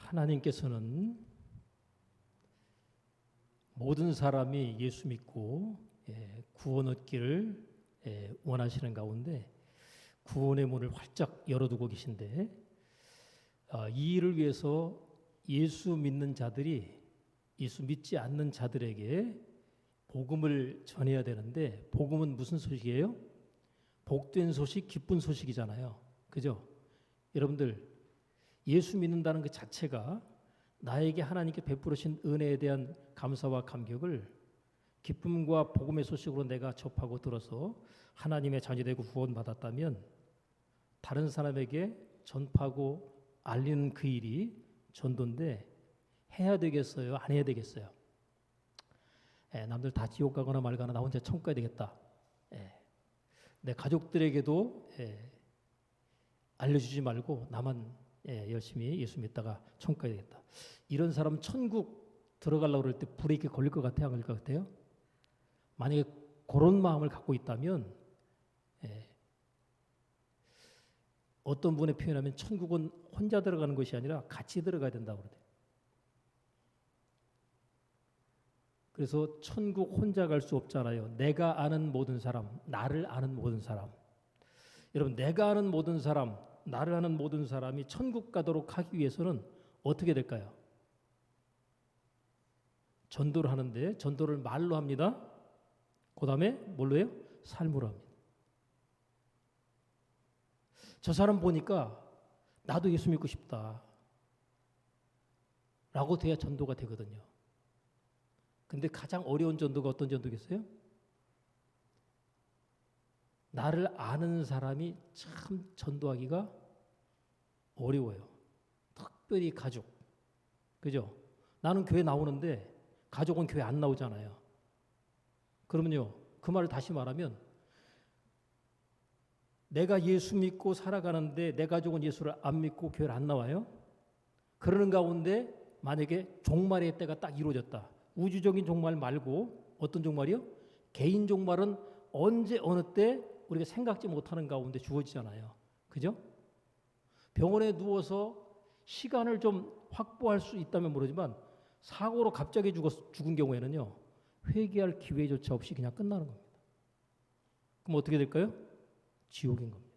하나님께서는 모든 사람이 예수 믿고 구원 얻기를 원하시는 가운데 구원의 문을 활짝 열어두고 계신데, 이 일을 위해서 예수 믿는 자들이 예수 믿지 않는 자들에게 복음을 전해야 되는데, 복음은 무슨 소식이에요? 복된 소식, 기쁜 소식이잖아요. 그죠? 여러분들, 예수 믿는다는 그 자체가 나에게 하나님께 베푸신 은혜에 대한 감사와 감격을 기쁨과 복음의 소식으로 내가 접하고 들어서 하나님의 자녀되고 구원받았다면, 다른 사람에게 전파하고 알리는 그 일이 전도인데, 해야 되겠어요? 안 해야 되겠어요? 남들 다 지옥 가거나 말거나 나 혼자 천국 가야 되겠다. 내 가족들에게도 알려주지 말고 나만 열심히 예수 믿다가 천국 가야 되겠다. 이런 사람 천국 들어가려고 그럴 때 브레이크 걸릴 것 같아요? 안 걸릴 것 같아요? 만약에 그런 마음을 갖고 있다면, 어떤 분의 표현하면 천국은 혼자 들어가는 것이 아니라 같이 들어가야 된다고 그러대요. 그래서 천국 혼자 갈 수 없잖아요. 내가 아는 모든 사람, 나를 아는 모든 사람. 여러분, 내가 아는 모든 사람, 나를 아는 모든 사람이 천국 가도록 하기 위해서는 어떻게 될까요? 전도를 하는데, 전도를 말로 합니다. 그 다음에 뭘로 해요? 삶으로 합니다. 저 사람 보니까 나도 예수 믿고 싶다 라고 돼야 전도가 되거든요. 근데 가장 어려운 전도가 어떤 전도겠어요? 나를 아는 사람이 참 전도하기가 어려워요. 특별히 가족. 그죠? 나는 교회 나오는데 가족은 교회 안 나오잖아요. 그러면요, 그 말을 다시 말하면, 내가 예수 믿고 살아가는데 내 가족은 예수를 안 믿고 교회를 안 나와요? 그러는 가운데 만약에 종말의 때가 딱 이루어졌다. 우주적인 종말 말고 어떤 종말이요? 개인 종말은 언제 어느 때 우리가 생각지 못하는 가운데 주어지잖아요. 그죠? 병원에 누워서 시간을 좀 확보할 수 있다면 모르지만 사고로 갑자기 죽은 경우에는요, 회개할 기회조차 없이 그냥 끝나는 겁니다. 그럼 어떻게 될까요? 지옥인 겁니다.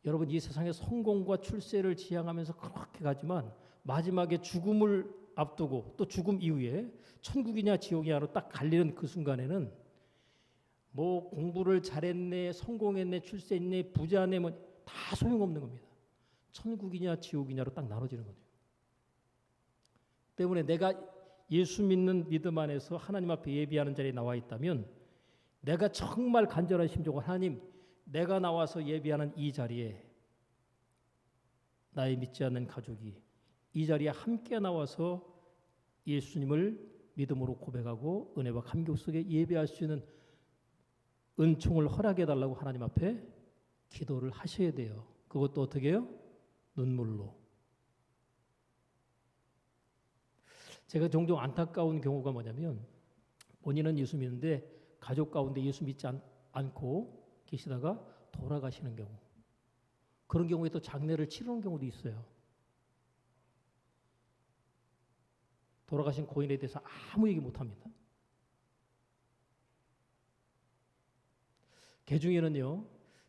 여러분, 이 세상에 성공과 출세를 지향하면서 그렇게 가지만 마지막에 죽음을 앞두고 또 죽음 이후에 천국이냐 지옥이냐로 딱 갈리는 그 순간에는 뭐 공부를 잘했네, 성공했네, 출세했네, 부자네, 뭐 다 소용없는 겁니다. 천국이냐 지옥이냐로 딱 나눠지는 거죠. 때문에 내가 예수 믿는 믿음 안에서 하나님 앞에 예비하는 자리에 나와 있다면, 내가 정말 간절한 심정으로 하나님, 내가 나와서 예비하는 이 자리에 나의 믿지 않는 가족이 이 자리에 함께 나와서 예수님을 믿음으로 고백하고 은혜와 감격 속에 예배할 수 있는 은총을 허락해 달라고 하나님 앞에 기도를 하셔야 돼요. 그것도 어떻게 해요? 눈물로. 제가 종종 안타까운 경우가 뭐냐면, 본인은 예수 믿는데 가족 가운데 예수 믿지 않고 계시다가 돌아가시는 경우, 그런 경우에 또 장례를 치르는 경우도 있어요. 돌아가신 고인에 대해서 아무 얘기 못합니다. 그 중에는요,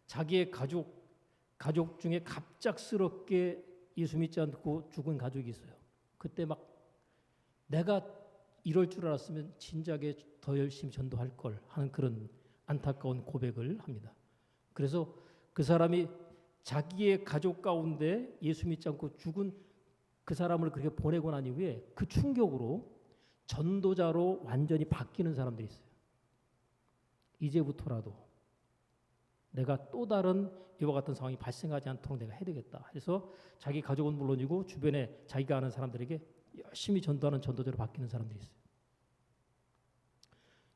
자기의 가족 중에 갑작스럽게 예수 믿지 않고 죽은 가족이 있어요. 그때 막 내가 이럴 줄 알았으면 진작에 더 열심히 전도할 걸 하는 그런 안타까운 고백을 합니다. 그래서 그 사람이 자기의 가족 가운데 예수 믿지 않고 죽은 그 사람을 그렇게 보내고 난 이후에 그 충격으로 전도자로 완전히 바뀌는 사람들이 있어요. 이제부터라도 내가 또 다른 이와 같은 상황이 발생하지 않도록 내가 해야 되겠다. 그래서 자기 가족은 물론이고 주변에 자기가 아는 사람들에게 열심히 전도하는 전도자로 바뀌는 사람들이 있어요.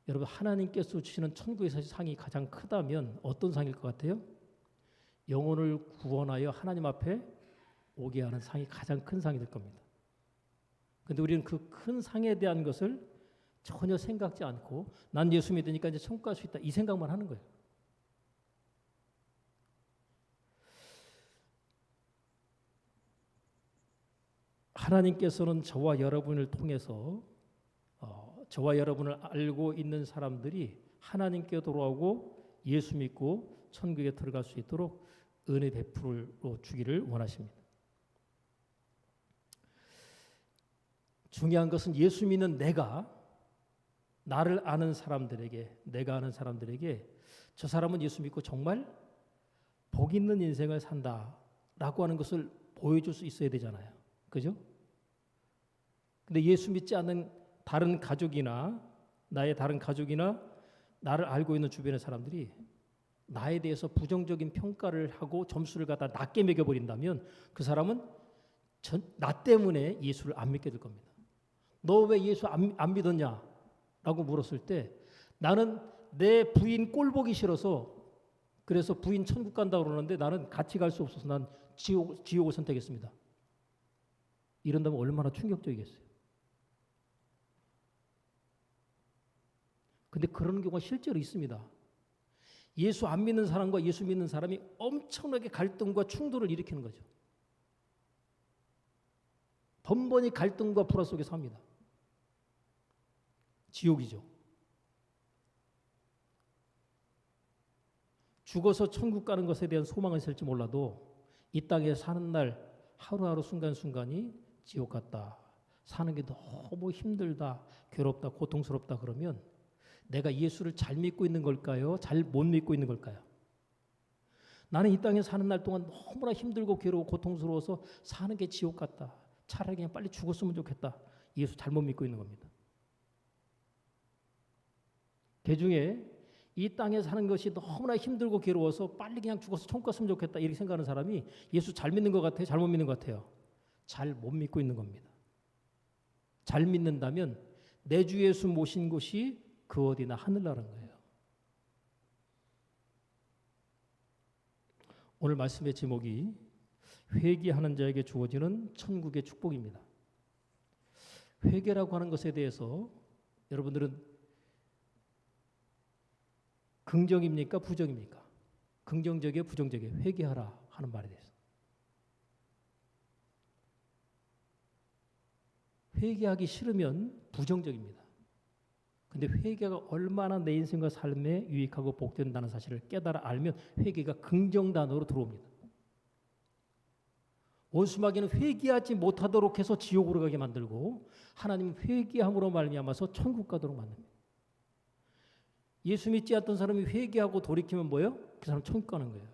여러분, 하나님께서 주시는 천국에서 상이 가장 크다면 어떤 상일 것 같아요? 영혼을 구원하여 하나님 앞에 오게 하는 상이 가장 큰 상이 될 겁니다. 그런데 우리는 그 큰 상에 대한 것을 전혀 생각지 않고, 난 예수 믿으니까 이제 천국 갈 수 있다, 이 생각만 하는 거예요. 하나님께서는 저와 여러분을 통해서 저와 여러분을 알고 있는 사람들이 하나님께 돌아오고 예수 믿고 천국에 들어갈 수 있도록 은혜 베풀어 주기를 원하십니다. 중요한 것은 예수 믿는 나를 아는 사람들에게, 내가 아는 사람들에게 저 사람은 예수 믿고 정말 복 있는 인생을 산다라고 하는 것을 보여줄 수 있어야 되잖아요. 그죠? 근데 예수 믿지 않는 다른 가족이나 나의 다른 가족이나 나를 알고 있는 주변의 사람들이 나에 대해서 부정적인 평가를 하고 점수를 갖다 낮게 매겨버린다면 그 사람은 나 때문에 예수를 안 믿게 될 겁니다. 너 왜 예수 안 믿었냐? 라고 물었을 때 나는 내 부인 꼴 보기 싫어서 그래서 부인 천국 간다고 그러는데 나는 같이 갈 수 없어서 난 지옥을 선택했습니다. 이런다면 얼마나 충격적이겠어요. 근데 그런 경우가 실제로 있습니다. 예수 안 믿는 사람과 예수 믿는 사람이 엄청나게 갈등과 충돌을 일으키는 거죠. 번번이 갈등과 불화 속에 삽니다. 지옥이죠. 죽어서 천국 가는 것에 대한 소망은 있을지 몰라도 이 땅에 사는 날 하루하루 순간순간이 지옥 같다. 사는 게 너무 힘들다, 괴롭다, 고통스럽다 그러면 내가 예수를 잘 믿고 있는 걸까요? 잘 못 믿고 있는 걸까요? 나는 이 땅에 사는 날 동안 너무나 힘들고 괴로워 고통스러워서 사는 게 지옥 같다. 차라리 그냥 빨리 죽었으면 좋겠다. 예수 잘못 믿고 있는 겁니다. 대중에 이 땅에 사는 것이 너무나 힘들고 괴로워서 빨리 그냥 죽어서 천국 갔으면 좋겠다 이렇게 생각하는 사람이 예수 잘 믿는 것 같아요? 잘못 믿는 것 같아요? 잘 못 믿고 있는 겁니다. 잘 믿는다면 내 주 예수 모신 곳이 그 어디나 하늘나라인 거예요. 오늘 말씀의 제목이 회개하는 자에게 주어지는 천국의 축복입니다. 회개라고 하는 것에 대해서 여러분들은 긍정입니까? 부정입니까? 긍정적이에요? 부정적이에요? 회개하라 하는 말에 대해서. 회개하기 싫으면 부정적입니다. 근데 회개가 얼마나 내 인생과 삶에 유익하고 복된다는 사실을 깨달아 알면 회개가 긍정 단어로 들어옵니다. 원수마귀는 회개하지 못하도록 해서 지옥으로 가게 만들고 하나님은 회개함으로 말미암아서 천국 가도록 만듭니다. 예수 믿지 않던 사람이 회개하고 돌이키면 뭐예요? 그 사람 천국 가는 거예요.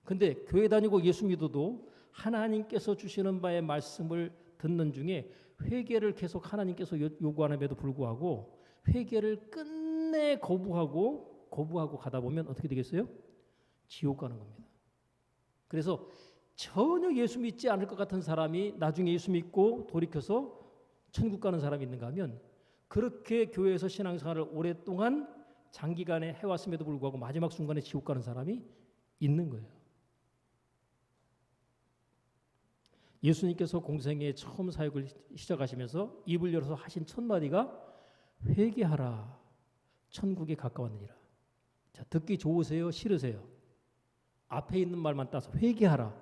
근데 교회 다니고 예수 믿어도 하나님께서 주시는 바의 말씀을 듣는 중에 회개를 계속 하나님께서 요구하는데도 불구하고 회개를 끝내 거부하고 가다 보면 어떻게 되겠어요? 지옥 가는 겁니다. 그래서 전혀 예수 믿지 않을 것 같은 사람이 나중에 예수 믿고 돌이켜서 천국 가는 사람이 있는가 하면 그렇게 교회에서 신앙생활을 오랫동안 장기간에 해왔음에도 불구하고 마지막 순간에 지옥 가는 사람이 있는 거예요. 예수님께서 공생의 처음 사역을 시작하시면서 입을 열어서 하신 첫 마디가 회개하라 천국에 가까웠느니라. 자, 듣기 좋으세요? 싫으세요? 앞에 있는 말만 따서 회개하라.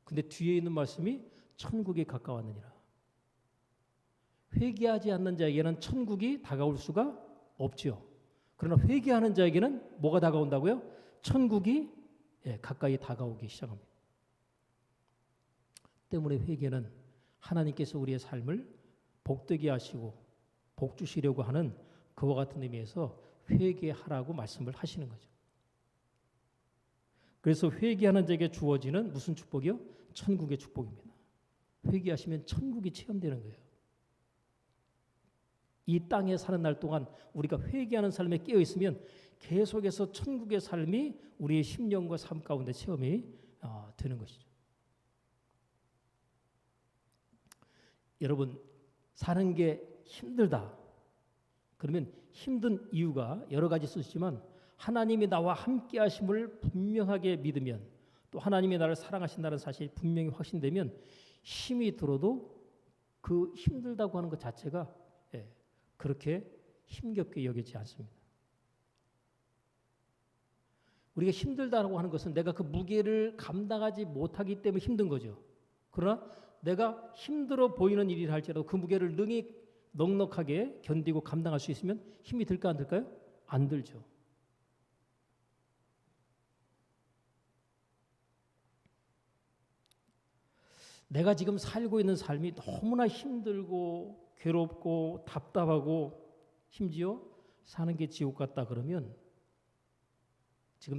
근데 뒤에 있는 말씀이 천국에 가까웠느니라. 회개하지 않는 자에게는 천국이 다가올 수가 없죠. 그러나 회개하는 자에게는 뭐가 다가온다고요? 천국이 가까이 다가오기 시작합니다. 때문에 회개는 하나님께서 우리의 삶을 복되게 하시고 복 주시려고 하는 그와 같은 의미에서 회개하라고 말씀을 하시는 거죠. 그래서 회개하는 자에게 주어지는 무슨 축복이요? 천국의 축복입니다. 회개하시면 천국이 체험되는 거예요. 이 땅에 사는 날 동안 우리가 회개하는 삶에 깨어 있으면 계속해서 천국의 삶이 우리의 심령과 삶 가운데 체험이 되는 것이죠. 여러분, 사는 게 힘들다. 그러면 힘든 이유가 여러 가지 있을 수 있지만 하나님이 나와 함께 하심을 분명하게 믿으면 또 하나님이 나를 사랑하신다는 사실이 분명히 확신되면 힘이 들어도 그 힘들다고 하는 것 자체가 그렇게 힘겹게 여기지 않습니다. 우리가 힘들다고 하는 것은 내가 그 무게를 감당하지 못하기 때문에 힘든 거죠. 그러나 내가 힘들어 보이는 일이라 할지라도 그 무게를 능히 넉넉하게 견디고 감당할 수 있으면 힘이 들까 안 들까요? 안 들죠. 내가 지금 살고 있는 삶이 너무나 힘들고 괴롭고 답답하고 심지어 사는 게 지옥 같다 그러면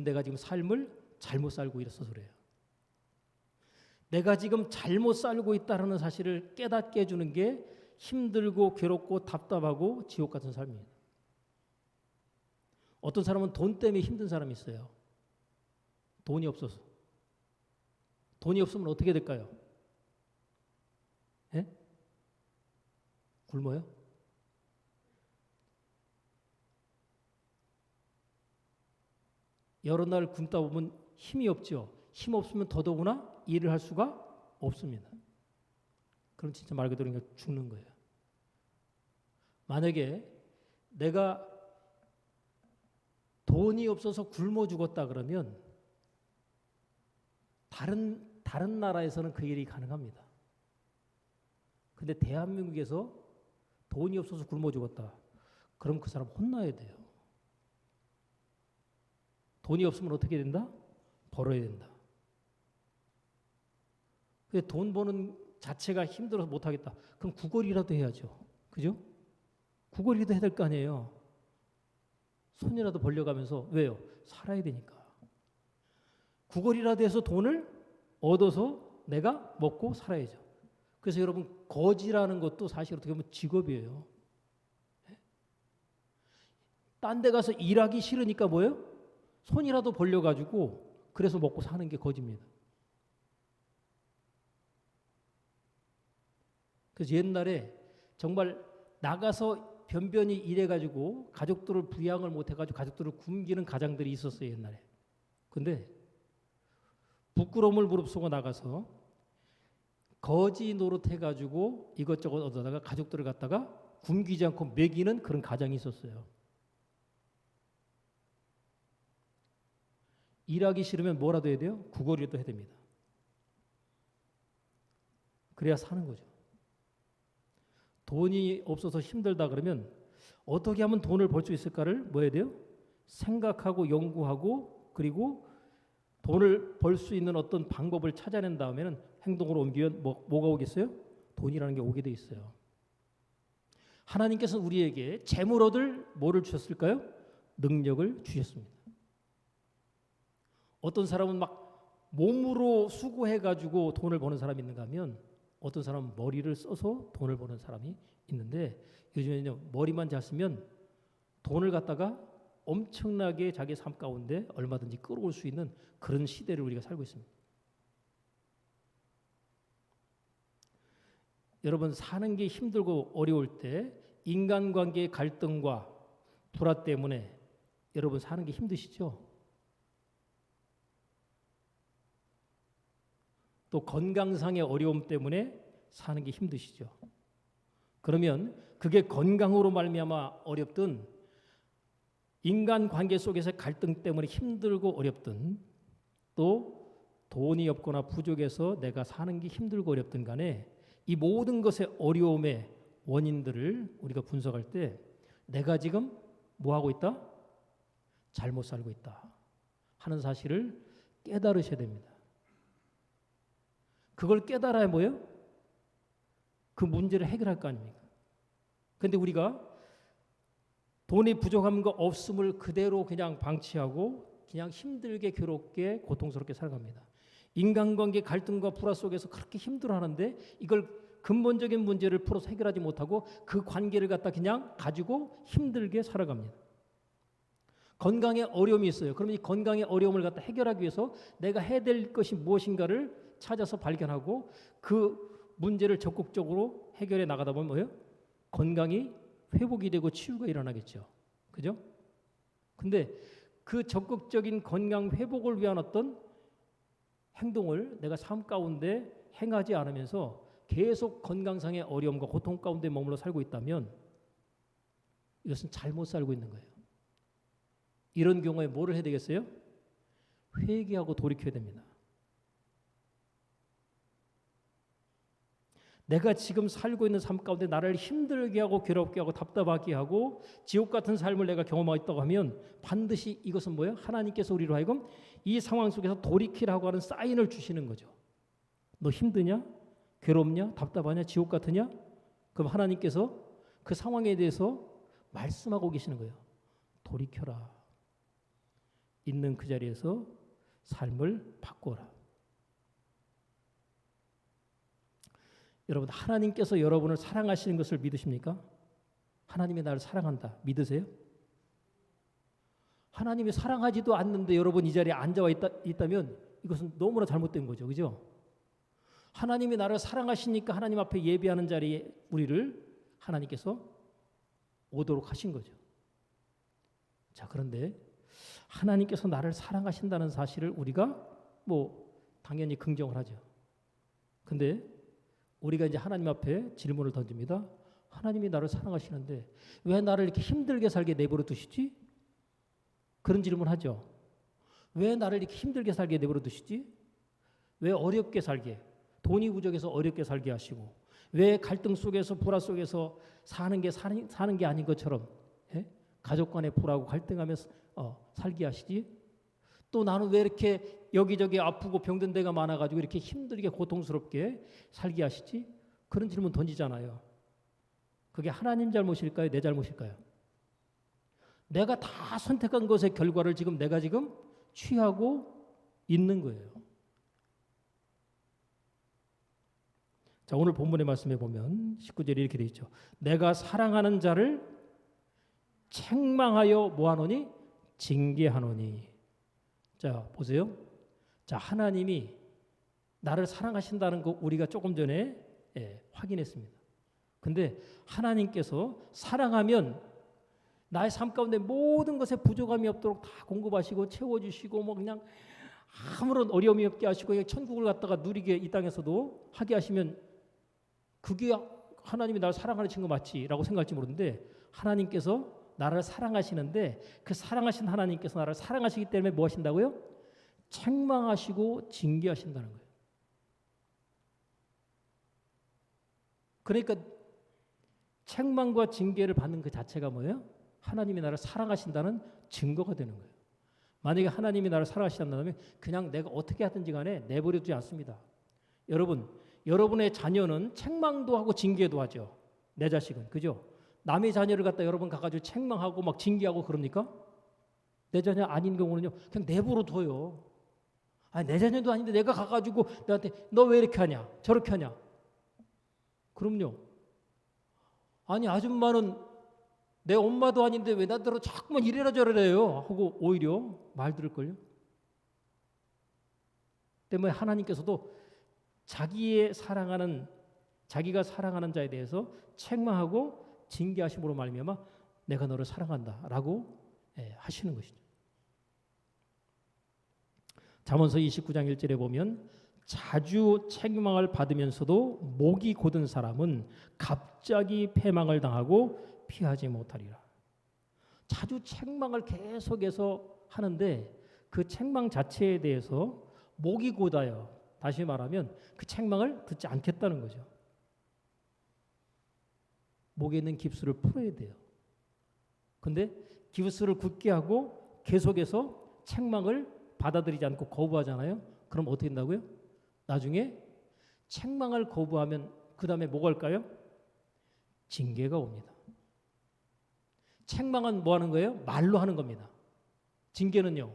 내가 지금 삶을 잘못 살고 있어서 그래요. 내가 지금 잘못 살고 있다는 사실을 깨닫게 해주는 게 힘들고 괴롭고 답답하고 지옥 같은 삶입니다. 어떤 사람은 돈 때문에 힘든 사람이 있어요. 돈이 없어서. 돈이 없으면 어떻게 될까요? 예? 굶어요? 여러 날 굶다 보면 힘이 없죠. 힘 없으면 더더구나 일을 할 수가 없습니다. 그럼 진짜 말 그대로 죽는 거예요. 만약에 내가 돈이 없어서 굶어 죽었다 그러면 다른 나라에서는 그 일이 가능합니다. 근데 대한민국에서 돈이 없어서 굶어 죽었다. 그럼 그 사람 혼나야 돼요. 돈이 없으면 어떻게 된다? 벌어야 된다. 근데 돈 버는 자체가 힘들어서 못하겠다. 그럼 구걸이라도 해야죠. 그죠? 구걸이라도 해야 될 거 아니에요. 손이라도 벌려가면서. 왜요? 살아야 되니까. 구걸이라도 해서 돈을 얻어서 내가 먹고 살아야죠. 그래서 여러분 거지라는 것도 사실 어떻게 보면 직업이에요. 딴 데 가서 일하기 싫으니까 뭐예요? 손이라도 벌려가지고 그래서 먹고 사는 게 거지입니다. 그래서 옛날에 정말 나가서 변변히 일해가지고 가족들을 부양을 못해가지고 가족들을 굶기는 가장들이 있었어요. 옛날에. 근데 부끄러움을 무릅쓰고 나가서 거지 노릇해가지고 이것저것 얻어다가 가족들을 갖다가 굶기지 않고 먹이는 그런 가장이 있었어요. 일하기 싫으면 뭐라도 해야 돼요? 구걸이라도 해야 됩니다. 그래야 사는 거죠. 돈이 없어서 힘들다 그러면 어떻게 하면 돈을 벌 수 있을까를 뭐 해야 돼요? 생각하고 연구하고 그리고 돈을 벌 수 있는 어떤 방법을 찾아낸 다음에는 행동으로 옮기면 뭐가 오겠어요? 돈이라는 게 오게 돼 있어요. 하나님께서는 우리에게 재물 얻을 뭐를 주셨을까요? 능력을 주셨습니다. 어떤 사람은 막 몸으로 수고해가지고 돈을 버는 사람이 있는가 하면 어떤 사람은 머리를 써서 돈을 버는 사람이 있는데 요즘에는 머리만 잘 쓰면 돈을 갖다가 엄청나게 자기 삶 가운데 얼마든지 끌어올 수 있는 그런 시대를 우리가 살고 있습니다. 여러분 사는 게 힘들고 어려울 때 인간관계의 갈등과 불화 때문에 여러분 사는 게 힘드시죠? 또 건강상의 어려움 때문에 사는 게 힘드시죠. 그러면 그게 건강으로 말미암아 어렵든 인간관계 속에서 갈등 때문에 힘들고 어렵든 또 돈이 없거나 부족해서 내가 사는 게 힘들고 어렵든 간에 이 모든 것의 어려움의 원인들을 우리가 분석할 때 내가 지금 뭐 하고 있다? 잘못 살고 있다 하는 사실을 깨달으셔야 됩니다. 그걸 깨달아야 뭐예요? 그 문제를 해결할 거 아닙니까? 그런데 우리가 돈이 부족함과 없음을 그대로 그냥 방치하고 그냥 힘들게 괴롭게 고통스럽게 살아갑니다. 인간관계 갈등과 불화 속에서 그렇게 힘들어하는데 이걸 근본적인 문제를 풀어서 해결하지 못하고 그 관계를 갖다 그냥 가지고 힘들게 살아갑니다. 건강에 어려움이 있어요. 그러면 이 건강의 어려움을 갖다 해결하기 위해서 내가 해야 될 것이 무엇인가를 찾아서 발견하고 그 문제를 적극적으로 해결해 나가다 보면 뭐예요? 건강이 회복이 되고 치유가 일어나겠죠. 그죠? 근데 그 적극적인 건강 회복을 위한 어떤 행동을 내가 삶 가운데 행하지 않으면서 계속 건강상의 어려움과 고통 가운데 머물러 살고 있다면 이것은 잘못 살고 있는 거예요. 이런 경우에 뭐를 해야 되겠어요? 회개하고 돌이켜야 됩니다. 내가 지금 살고 있는 삶 가운데 나를 힘들게 하고 괴롭게 하고 답답하게 하고 지옥 같은 삶을 내가 경험하고 있다고 하면 반드시 이것은 뭐예요? 하나님께서 우리로 하여금 이 상황 속에서 돌이키라고 하는 사인을 주시는 거죠. 너 힘드냐? 괴롭냐? 답답하냐? 지옥 같으냐? 그럼 하나님께서 그 상황에 대해서 말씀하고 계시는 거예요. 돌이켜라. 있는 그 자리에서 삶을 바꿔라. 여러분, 하나님께서 여러분을 사랑하시는 것을 믿으십니까? 하나님이 나를 사랑한다. 믿으세요? 하나님이 사랑하지도 않는데 여러분 이 자리에 앉아 있다면 이것은 너무나 잘못된 거죠. 그죠? 하나님이 나를 사랑하시니까 하나님 앞에 예배하는 자리에 우리를 하나님께서 오도록 하신 거죠. 자, 그런데 하나님께서 나를 사랑하신다는 사실을 우리가 당연히 긍정을 하죠. 근데 우리가 이제 하나님 앞에 질문을 던집니다. 하나님이 나를 사랑하시는데 왜 나를 이렇게 힘들게 살게 내버려 두시지? 그런 질문을 하죠. 왜 나를 이렇게 힘들게 살게 내버려 두시지? 왜 어렵게 살게, 돈이 부족해서 어렵게 살게 하시고, 왜 갈등 속에서 불화 속에서 사는 게 아닌 것처럼 가족 간에 불화하고 갈등하면서 살게 하시지? 또 나는 왜 이렇게 여기저기 아프고 병든 데가 많아가지고 이렇게 힘들게 고통스럽게 살게 하시지? 그런 질문 던지잖아요. 그게 하나님 잘못일까요? 내 잘못일까요? 내가 다 선택한 것의 결과를 내가 지금 취하고 있는 거예요. 자, 오늘 본문의 말씀에 보면 19절에 이렇게 되어 있죠. 내가 사랑하는 자를 책망하여 뭐하노니? 징계하노니. 자, 보세요. 자, 하나님이 나를 사랑하신다는 거 우리가 조금 전에 확인했습니다. 근데 하나님께서 사랑하면 나의 삶 가운데 모든 것에 부족함이 없도록 다 공급하시고 채워주시고 그냥 아무런 어려움이 없게 하시고 그냥 천국을 갖다가 누리게 이 땅에서도 하게 하시면 그게 하나님이 나를 사랑하는 친구 맞지라고 생각할지 모르는데 하나님께서 나를 사랑하시는데 그 사랑하신 하나님께서 나를 사랑하시기 때문에 뭐 하신다고요? 책망하시고 징계하신다는 거예요. 그러니까 책망과 징계를 받는 그 자체가 뭐예요? 하나님이 나를 사랑하신다는 증거가 되는 거예요. 만약에 하나님이 나를 사랑하신다면 그냥 내가 어떻게 하든지 간에 내버려두지 않습니다. 여러분의 자녀는 책망도 하고 징계도 하죠. 내 자식은. 그죠? 남의 자녀를 갖다 여러분 가가지고 책망하고 막 징계하고 그럽니까? 내 자녀 아닌 경우는요, 그냥 내버려둬요. 아니, 내 자녀도 아닌데 내가 가가지고 내한테 너 왜 이렇게 하냐? 저렇게 하냐? 그럼요. 아니, 아줌마는 내 엄마도 아닌데 왜 나더러 자꾸만 이래라 저래래요? 하고 오히려 말 들을걸요? 때문에 하나님께서도 자기가 사랑하는 자에 대해서 책망하고 징계하심으로 말미암아 내가 너를 사랑한다라고 하시는 것이죠. 잠언서 29장 1절에 보면 자주 책망을 받으면서도 목이 곧은 사람은 갑자기 패망을 당하고 피하지 못하리라. 자주 책망을 계속해서 하는데 그 책망 자체에 대해서 목이 곧아요. 다시 말하면 그 책망을 듣지 않겠다는 거죠. 목에 있는 깁스를 풀어야 돼요. 근데 깁스를 굳게 하고 계속해서 책망을 받아들이지 않고 거부하잖아요. 그럼 어떻게 된다고요? 나중에 책망을 거부하면 그 다음에 뭐가 올까요? 징계가 옵니다. 책망은 뭐 하는 거예요? 말로 하는 겁니다. 징계는요,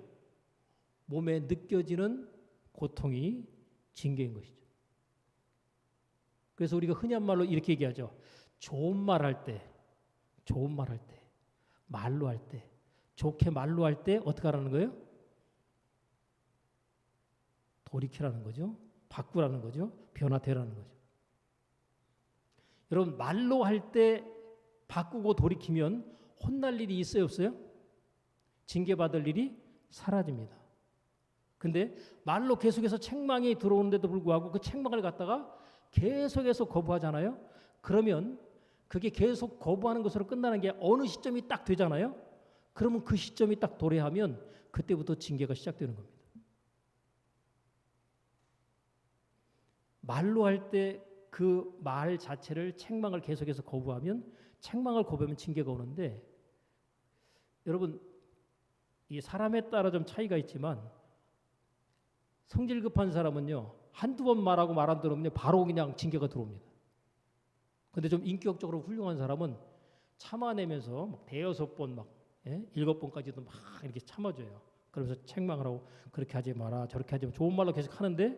몸에 느껴지는 고통이 징계인 것이죠. 그래서 우리가 흔히 한 말로 이렇게 얘기하죠. 좋은 말 할 때, 말로 할 때, 좋게 말로 할 때 어떻게 하라는 거예요? 돌이키라는 거죠. 바꾸라는 거죠. 변화되라는 거죠. 여러분, 말로 할 때 바꾸고 돌이키면 혼날 일이 있어요, 없어요? 징계받을 일이 사라집니다. 근데 말로 계속해서 책망이 들어오는데도 불구하고 그 책망을 갖다가 계속해서 거부하잖아요. 그러면 그게 계속 거부하는 것으로 끝나는 게 어느 시점이 딱 되잖아요. 그러면 그 시점이 딱 도래하면 그때부터 징계가 시작되는 겁니다. 말로 할 때 그 말 자체를 책망을 계속해서 거부하면 책망을 거부하면 징계가 오는데 여러분 이 사람에 따라 좀 차이가 있지만 성질 급한 사람은요 한두 번 말하고 말 안 들으면 바로 그냥 징계가 들어옵니다. 근데 좀 인격적으로 훌륭한 사람은 참아내면서 막 대여섯 번 막 일곱 번까지도 막 이렇게 참아줘요. 그러면서 책망을 하고 그렇게 하지 마라 저렇게 하지 마 좋은 말로 계속 하는데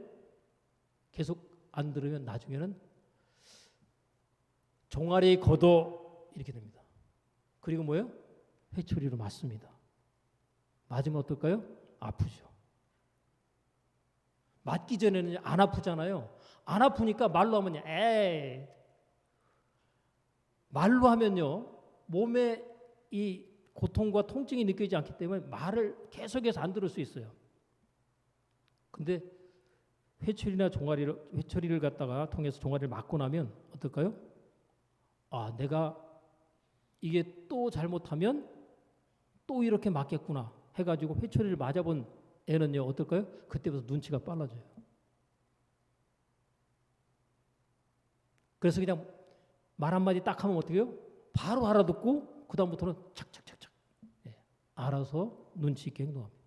계속 안 들으면 나중에는 종아리 걷어 이렇게 됩니다. 그리고 뭐예요? 회초리로 맞습니다. 맞으면 어떨까요? 아프죠. 맞기 전에는 안 아프잖아요. 안 아프니까 말로 하면 에이 말로 하면요 몸에 이 고통과 통증이 느껴지지 않기 때문에 말을 계속해서 안 들을 수 있어요. 근데 회초리를 갖다가 통해서 종아리를 맞고 나면 어떨까요? 아, 내가 이게 또 잘못하면 또 이렇게 맞겠구나 해가지고 회초리를 맞아본 애는요 어떨까요? 그때부터 눈치가 빨라져요. 그래서 그냥 말 한마디 딱 하면 어떻게 해요? 바로 알아듣고 그 다음부터는 착착착착 알아서 눈치 있게 행동합니다.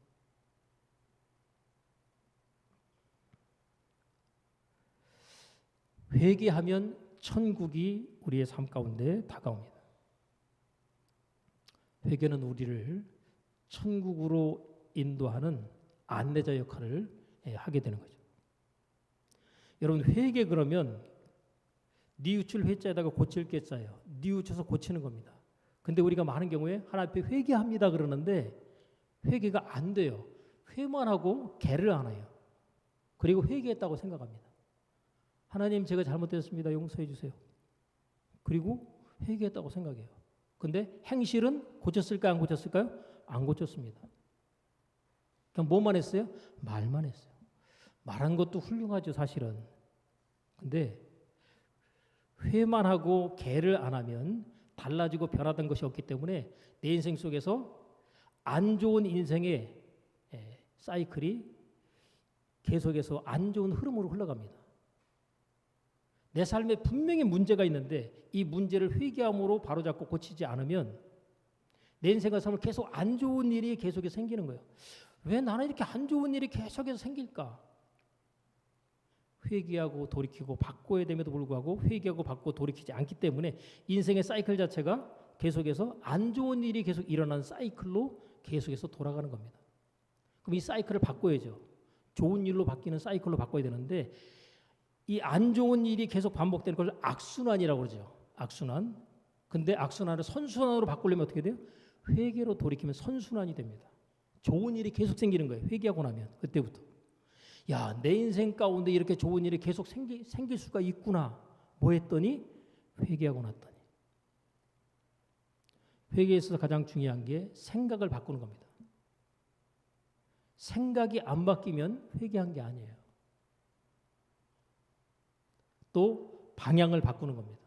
회개하면 천국이 우리의 삶 가운데 다가옵니다. 회개는 우리를 천국으로 인도하는 안내자 역할을 하게 되는 거죠. 여러분 회개 그러면 뉘우칠 회자에다가 고칠 게자예요. 뉘우쳐서 고치는 겁니다. 근데 우리가 많은 경우에 하나님 앞에 회개합니다 그러는데 회개가 안 돼요. 회만 하고 개를 안 해요. 그리고 회개했다고 생각합니다. 하나님 제가 잘못했습니다. 용서해 주세요. 그리고 회개했다고 생각해요. 근데 행실은 고쳤을까요? 안 고쳤을까요? 안 고쳤습니다. 그냥 뭐만 했어요? 말만 했어요. 말한 것도 훌륭하죠 사실은. 근데 회만 하고 개를 안 하면 달라지고 변화된 것이 없기 때문에 내 인생 속에서 안 좋은 인생의 사이클이 계속해서 안 좋은 흐름으로 흘러갑니다. 내 삶에 분명히 문제가 있는데 이 문제를 회개함으로 바로잡고 고치지 않으면 내 인생과 삶을 계속 안 좋은 일이 계속해서 생기는 거예요. 왜 나는 이렇게 안 좋은 일이 계속해서 생길까? 회개하고 돌이키고 바꿔야 됨에도 불구하고 회개하고 바꾸고 돌이키지 않기 때문에 인생의 사이클 자체가 계속해서 안 좋은 일이 계속 일어나는 사이클로 계속해서 돌아가는 겁니다. 그럼 이 사이클을 바꿔야죠. 좋은 일로 바뀌는 사이클로 바꿔야 되는데 이 안 좋은 일이 계속 반복되는 걸 악순환이라고 그러죠. 악순환. 근데 악순환을 선순환으로 바꾸려면 어떻게 돼요? 회개로 돌이키면 선순환이 됩니다. 좋은 일이 계속 생기는 거예요. 회개하고 나면 그때부터. 야, 내 인생 가운데 이렇게 좋은 일이 계속 생길 수가 있구나. 뭐 했더니 회개하고 났더니. 회개에 있어서 가장 중요한 게 생각을 바꾸는 겁니다. 생각이 안 바뀌면 회개한 게 아니에요. 또 방향을 바꾸는 겁니다.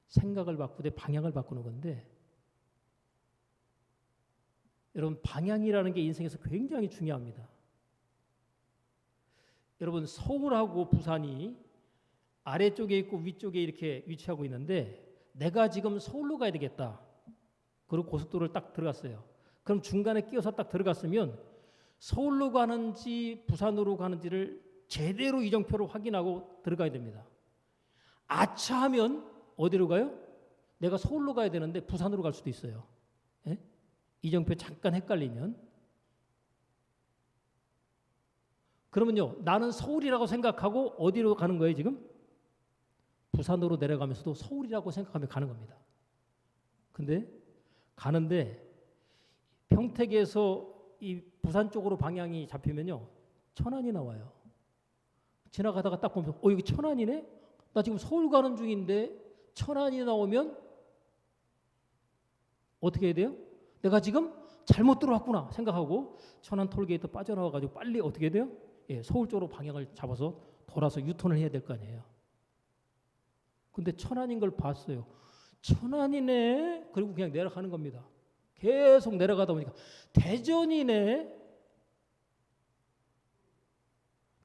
생각을 바꾸되 방향을 바꾸는 건데 여러분 방향이라는 게 인생에서 굉장히 중요합니다. 여러분 서울하고 부산이 아래쪽에 있고 위쪽에 이렇게 위치하고 있는데 내가 지금 서울로 가야 되겠다. 그리고 고속도로를 딱 들어갔어요. 그럼 중간에 끼어서 딱 들어갔으면 서울로 가는지 부산으로 가는지를 제대로 이정표로 확인하고 들어가야 됩니다. 아차하면 어디로 가요? 내가 서울로 가야 되는데 부산으로 갈 수도 있어요. 예? 이정표 잠깐 헷갈리면. 그러면요, 나는 서울이라고 생각하고 어디로 가는 거예요, 지금? 부산으로 내려가면서도 서울이라고 생각하며 가는 겁니다. 근데 가는데 평택에서 이 부산 쪽으로 방향이 잡히면요, 천안이 나와요. 지나가다가 딱 보면서 여기 천안이네? 나 지금 서울 가는 중인데 천안이 나오면 어떻게 해야 돼요? 내가 지금 잘못 들어왔구나 생각하고 천안 톨게이트 빠져나와가지고 빨리 어떻게 해야 돼요? 서울 쪽으로 방향을 잡아서 돌아서 유턴을 해야 될 거 아니에요. 근데 천안인 걸 봤어요. 천안이네? 그리고 그냥 내려가는 겁니다. 계속 내려가다 보니까 대전이네?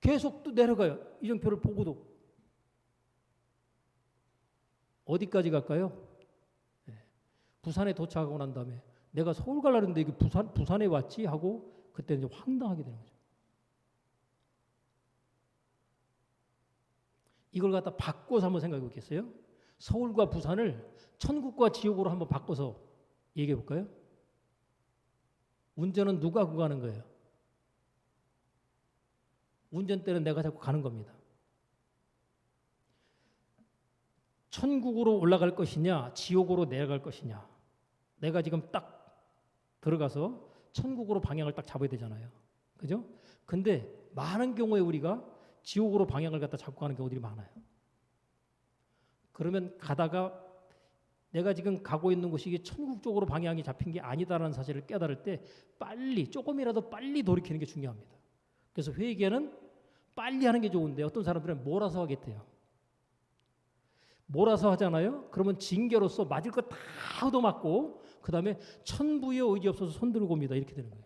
계속 또 내려가요. 이정표를 보고도. 어디까지 갈까요? 부산에 도착하고 난 다음에 내가 서울 가려는데 이게 부산에 왔지 하고 그때 이제 황당하게 되는 거죠. 이걸 갖다 바꿔서 한번 생각해 보겠어요? 서울과 부산을 천국과 지옥으로 한번 바꿔서 얘기해 볼까요? 운전은 누가 하고 가는 거예요? 운전대는 내가 자꾸 가는 겁니다. 천국으로 올라갈 것이냐, 지옥으로 내려갈 것이냐. 내가 지금 딱 들어가서 천국으로 방향을 딱 잡아야 되잖아요. 그죠? 근데 많은 경우에 우리가 지옥으로 방향을 갖다 잡고 가는 경우들이 많아요. 그러면 가다가 내가 지금 가고 있는 곳이 이게 천국 쪽으로 방향이 잡힌 게 아니다라는 사실을 깨달을 때 빨리, 조금이라도 빨리 돌이키는 게 중요합니다. 그래서 회개는 빨리 하는 게 좋은데 어떤 사람들은 몰아서 하겠대요. 몰아서 하잖아요. 그러면 징계로서 맞을 거 다 얻어맞고 그 다음에 천부의 의지 없어서 손 들고 옵니다. 이렇게 되는 거예요.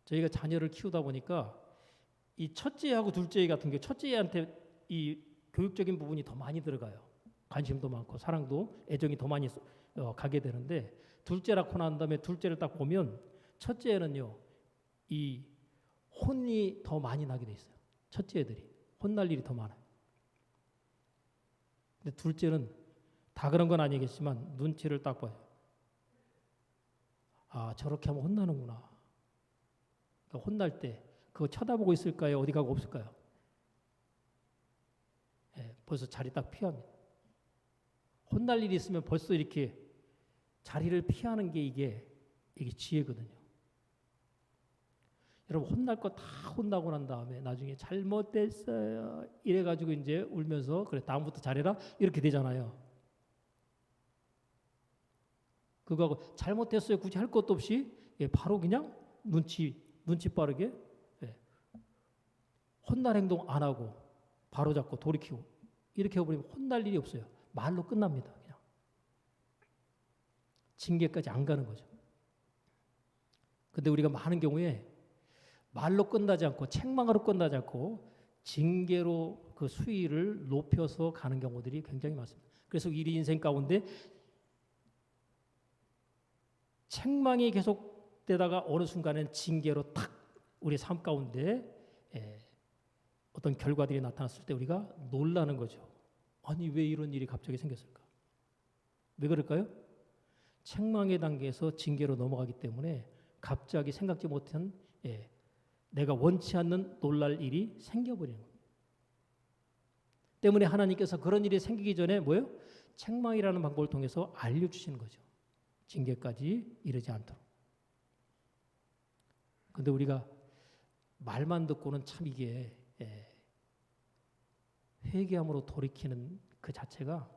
저희가 자녀를 키우다 보니까 이 첫째하고 둘째 같은 경우 첫째한테 이 교육적인 부분이 더 많이 들어가요. 관심도 많고 사랑도 애정이 더 많이 가게 되는데 둘째 낳고 난 다음에 둘째를 딱 보면 첫째는요 이 혼이 더 많이 나게 돼 있어요. 첫째 애들이 혼날 일이 더 많아요. 근데 둘째는 다 그런 건 아니겠지만 눈치를 딱 봐요. 아 저렇게 하면 혼나는구나. 그러니까 혼날 때 그거 쳐다보고 있을까요? 어디 가고 없을까요? 벌써 자리 딱 피합니다. 혼날 일이 있으면 벌써 이렇게 자리를 피하는 게 이게 지혜거든요. 여러분 혼날 거 다 혼나고 난 다음에 나중에 잘못됐어요 이래가지고 이제 울면서 그래 다음부터 잘해라 이렇게 되잖아요. 그거하고 잘못했어요 굳이 할 것도 없이 바로 그냥 눈치 빠르게 혼날 행동 안 하고 바로 잡고 돌이키고 이렇게 해버리면 혼날 일이 없어요. 말로 끝납니다. 그냥 징계까지 안 가는 거죠. 근데 우리가 많은 경우에 말로 끝나지 않고 책망으로 끝나지 않고 징계로 그 수위를 높여서 가는 경우들이 굉장히 많습니다. 그래서 우리 인생 가운데 책망이 계속되다가 어느 순간엔 징계로 탁 우리 삶 가운데 어떤 결과들이 나타났을 때 우리가 놀라는 거죠. 아니 왜 이런 일이 갑자기 생겼을까? 왜 그럴까요? 책망의 단계에서 징계로 넘어가기 때문에 갑자기 생각지 못한 내가 원치 않는 놀랄 일이 생겨버리는 겁니다. 때문에 하나님께서 그런 일이 생기기 전에 뭐예요? 책망이라는 방법을 통해서 알려주시는 거죠. 징계까지 이르지 않도록. 그런데 우리가 말만 듣고는 참 이게 회개함으로 돌이키는 그 자체가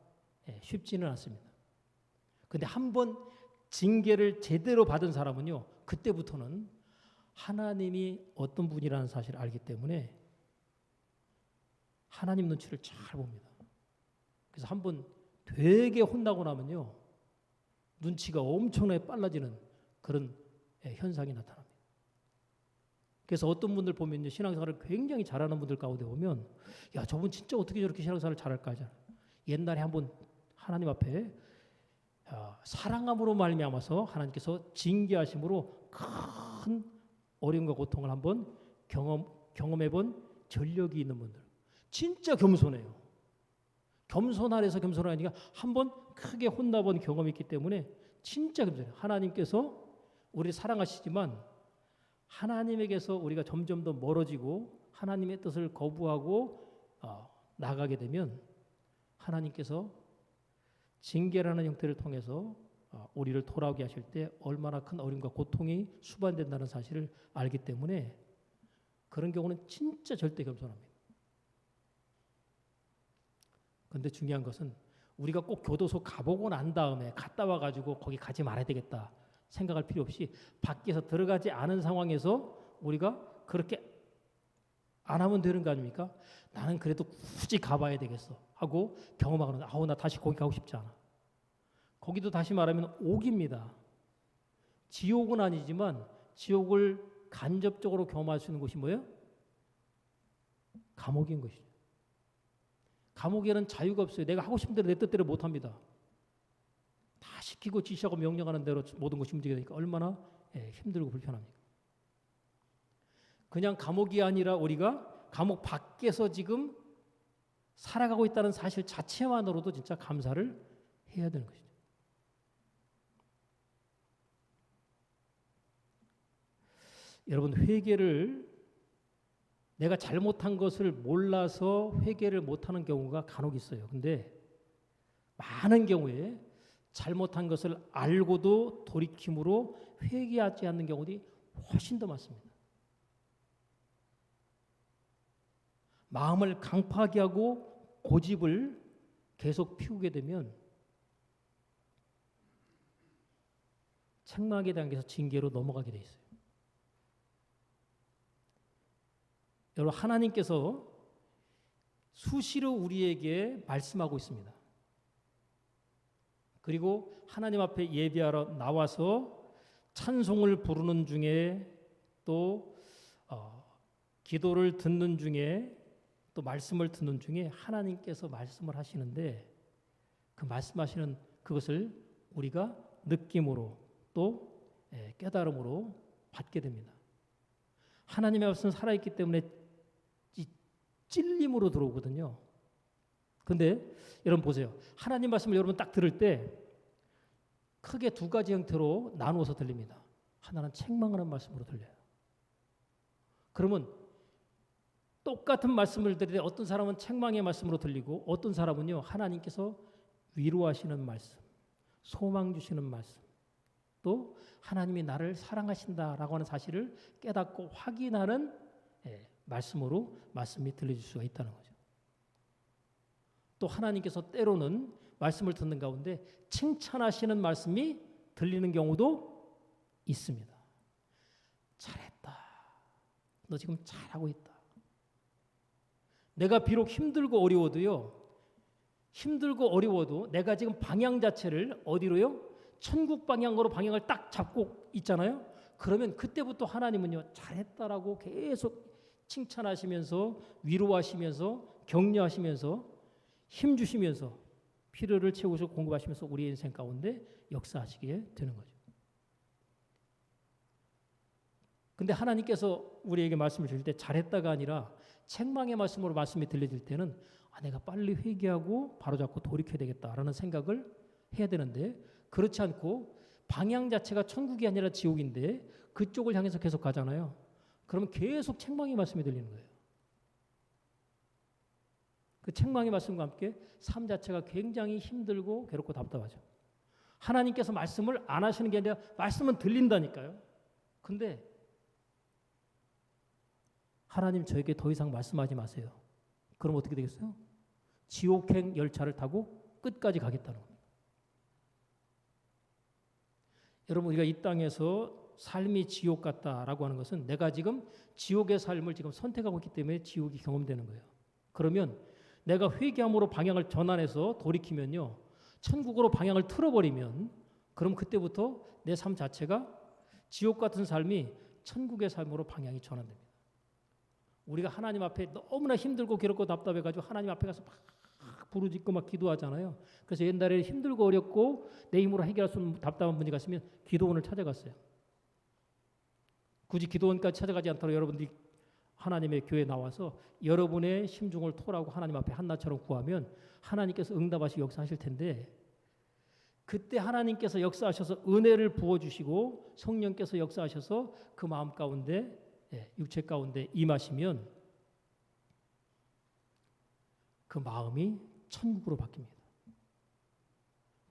쉽지는 않습니다. 그런데 한번 징계를 제대로 받은 사람은요, 그때부터는 하나님이 어떤 분이라는 사실을 알기 때문에 하나님 눈치를 잘 봅니다. 그래서 한번 되게 혼나고 나면요, 눈치가 엄청나게 빨라지는 그런 현상이 나타납니다. 그래서 어떤 분들 보면요, 신앙생활을 굉장히 잘하는 분들 가운데 보면, 야, 저분 진짜 어떻게 저렇게 신앙생활을 잘할까 하잖아요. 옛날에 한번 하나님 앞에 사랑함으로 말미암아서 하나님께서 징계하심으로 큰 어려움과 고통을 한번 경험해본 전력이 있는 분들, 진짜 겸손해요. 겸손 안에서 겸손하니까 한번 크게 혼나본 경험이 있기 때문에 진짜 겸손해요. 하나님께서 우리를 사랑하시지만 하나님에게서 우리가 점점 더 멀어지고 하나님의 뜻을 거부하고 나가게 되면 하나님께서 징계라는 형태를 통해서 우리를 돌아오게 하실 때 얼마나 큰 어려움과 고통이 수반된다는 사실을 알기 때문에 그런 경우는 진짜 절대 겸손합니다. 그런데 중요한 것은 우리가 꼭 교도소 가보고 난 다음에 갔다 와가지고 거기 가지 말아야 되겠다 생각할 필요 없이 밖에서 들어가지 않은 상황에서 우리가 그렇게 안 하면 되는 거 아닙니까? 나는 그래도 굳이 가봐야 되겠어 하고 경험하거나 나 다시 거기 가고 싶지 않아. 거기도 다시 말하면 옥입니다. 지옥은 아니지만 지옥을 간접적으로 경험할 수 있는 곳이 뭐예요? 감옥인 것이죠. 감옥에는 자유가 없어요. 내가 하고 싶은 대로 내 뜻대로 못합니다. 다 시키고 지시하고 명령하는 대로 모든 것이 움직이니까 얼마나 힘들고 불편합니까? 그냥 감옥이 아니라 우리가 감옥 밖에서 지금 살아가고 있다는 사실 자체만으로도 진짜 감사를 해야 되는 것이죠. 여러분, 회개를 내가 잘못한 것을 몰라서 회개를 못하는 경우가 간혹 있어요. 근데 많은 경우에 잘못한 것을 알고도 돌이킴으로 회개하지 않는 경우들이 훨씬 더 많습니다. 마음을 강팍하게 하고 고집을 계속 피우게 되면 책망에 대한 게서 징계로 넘어가게 돼 있어요. 여러분, 하나님께서 수시로 우리에게 말씀하고 있습니다. 그리고 하나님 앞에 예배하러 나와서 찬송을 부르는 중에 또 기도를 듣는 중에 또 말씀을 듣는 중에 하나님께서 말씀을 하시는데 그 말씀하시는 그것을 우리가 느낌으로 또 깨달음으로 받게 됩니다. 하나님의 말씀은 살아있기 때문에 찔림으로 들어오거든요. 근데 여러분 보세요. 하나님 말씀을 여러분 딱 들을 때 크게 두 가지 형태로 나누어서 들립니다. 하나는 책망하는 말씀으로 들려요. 그러면 똑같은 말씀을 들을 때 어떤 사람은 책망의 말씀으로 들리고 어떤 사람은요 하나님께서 위로하시는 말씀, 소망 주시는 말씀, 또 하나님이 나를 사랑하신다라고 하는 사실을 깨닫고 확인하는 말씀으로 말씀이 들려질 수가 있다는 거죠. 또 하나님께서 때로는 말씀을 듣는 가운데 칭찬하시는 말씀이 들리는 경우도 있습니다. 잘했다. 너 지금 잘하고 있다. 내가 비록 힘들고 어려워도요. 힘들고 어려워도 내가 지금 방향 자체를 어디로요? 천국 방향으로 방향을 딱 잡고 있잖아요. 그러면 그때부터 하나님은요. 잘했다라고 계속 칭찬하시면서 위로하시면서 격려하시면서 힘 주시면서 필요를 채우시고 공급하시면서 우리의 인생 가운데 역사하시게 되는 거죠. 근데 하나님께서 우리에게 말씀을 주실 때 잘했다가 아니라 책망의 말씀으로 말씀이 들려질 때는 내가 빨리 회개하고 바로잡고 돌이켜야 되겠다라는 생각을 해야 되는데 그렇지 않고 방향 자체가 천국이 아니라 지옥인데 그쪽을 향해서 계속 가잖아요. 그러면 계속 책망의 말씀이 들리는 거예요. 그 책망의 말씀과 함께 삶 자체가 굉장히 힘들고 괴롭고 답답하죠. 하나님께서 말씀을 안 하시는 게 아니라 말씀은 들린다니까요. 근데 하나님 저에게 더 이상 말씀하지 마세요. 그럼 어떻게 되겠어요? 지옥행 열차를 타고 끝까지 가겠다는 겁니다. 여러분 우리가 이 땅에서 삶이 지옥 같다라고 하는 것은 내가 지금 지옥의 삶을 지금 선택하고 있기 때문에 지옥이 경험되는 거예요. 그러면 내가 회개함으로 방향을 전환해서 돌이키면요. 천국으로 방향을 틀어버리면 그럼 그때부터 내 삶 자체가 지옥 같은 삶이 천국의 삶으로 방향이 전환됩니다. 우리가 하나님 앞에 너무나 힘들고 괴롭고 답답해가지고 하나님 앞에 가서 막 부르짖고 막 기도하잖아요. 그래서 옛날에 힘들고 어렵고 내 힘으로 해결할 수 없는 답답한 분이 갔으면 기도원을 찾아갔어요. 굳이 기도원까지 찾아가지 않도록 여러분들이 하나님의 교회에 나와서 여러분의 심중을 토라고 하나님 앞에 한나처럼 구하면 하나님께서 응답하시고 역사하실 텐데 그때 하나님께서 역사하셔서 은혜를 부어주시고 성령께서 역사하셔서 그 마음 가운데 육체 가운데 임하시면 그 마음이 천국으로 바뀝니다.